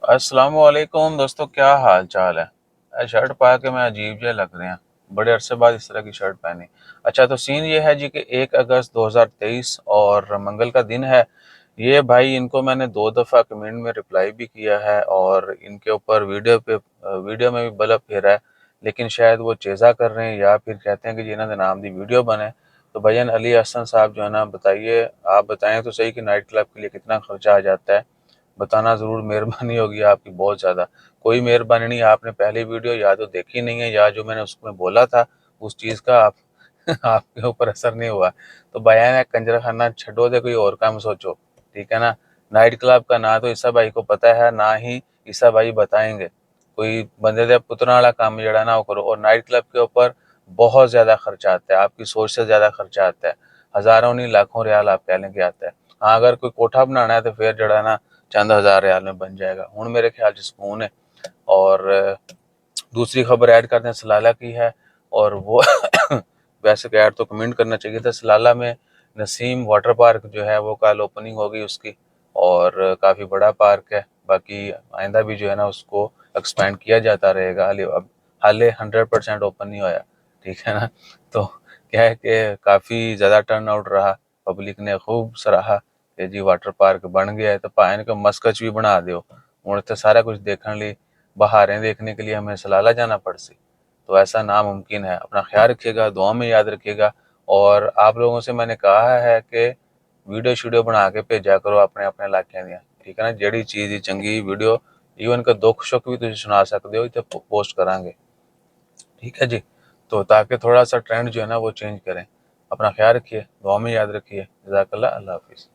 अस्सलामुअलैकुम दोस्तों, क्या हाल चाल है। शर्ट पा के मैं अजीब जे लग रहे हैं। बड़े अरसे बाद इस तरह की शर्ट पहनी। अच्छा, तो सीन ये है जी कि 1 अगस्त 2023 और मंगल का दिन है। ये भाई इनको मैंने 2 दफ़ा कमेंट में रिप्लाई भी किया है और इनके ऊपर वीडियो में भी बल्ब फेरा है। लेकिन शायद वो चेज़ा कर रहे हैं या फिर कहते हैं कि जिन्होंने नाम दी वीडियो बने। तो भैया अली हसन साहब जो है ना, बताइए, आप बताएं तो सही कि नाइट क्लब के लिए कितना खर्चा आ जाता है। बताना ज़रूर, मेहरबानी होगी आपकी बहुत ज़्यादा। कोई मेहरबानी नहीं, आपने पहली वीडियो या तो देखी नहीं है या जो मैंने उसमें बोला था उस चीज़ का आप आपके ऊपर असर नहीं हुआ। तो बयान है, कंजर खाना छड्डो दे, कोई और काम सोचो। ठीक है ना। नाइट क्लब का ना तो ईसा भाई को पता है, ना ही ईसा भाई बताएंगे। कोई बंदे दे पुतना वाला काम जड़ा ना वो करो। और नाइट क्लब के ऊपर बहुत ज़्यादा खर्चा आता है, आपकी सोच से ज़्यादा खर्चा आता है। हज़ारों नहीं लाखों रियाल आप कह लें कि आता है। हाँ, अगर कोई कोठा बनाना है तो फिर जड़ा ना चंद हज़ार रियाल में बन जाएगा। हूँ मेरे ख्याल च सुकून है। और दूसरी खबर ऐड करते हैं सलाला की है। और वो वैसे तो ऐड तो कमेंट करना चाहिए था। सलाला में नसीम वाटर पार्क जो है वो कल ओपनिंग हो गई उसकी। और काफ़ी बड़ा पार्क है। बाकी आइंदा भी जो है ना उसको एक्सपेंड किया जाता रहेगा। हाले 100% ओपन नहीं होया। ठीक है ना। तो क्या है कि काफ़ी ज़्यादा टर्न आउट रहा। पब्लिक ने खूब सराहा कि जी वाटर पार्क बन गया है। तो भाएं को मस्कच भी बना दो। हूँ तो सारा कुछ देखने लिए, बहारें देखने के लिए हमें सलाला जाना पड़ सी। तो ऐसा नामुमकिन है। अपना ख्याल रखिएगा, दुआ में याद रखिएगा। और आप लोगों से मैंने कहा है कि वीडियो शीडियो बना के भेजा करो अपने अपने इलाके दियाँ। ठीक है ना। जेड़ी चीज़ दी चंगी वीडियो, ईवन का दुख सुख भी तुम सुना सकते हो, इतने पोस्ट करांगे। ठीक है जी। तो ताकि थोड़ा सा ट्रेंड जो है ना वो चेंज करें। अपना ख्याल रखिए, दुआ में याद रखिए। जज़ाकल्लाह, अल्लाह हाफिज़।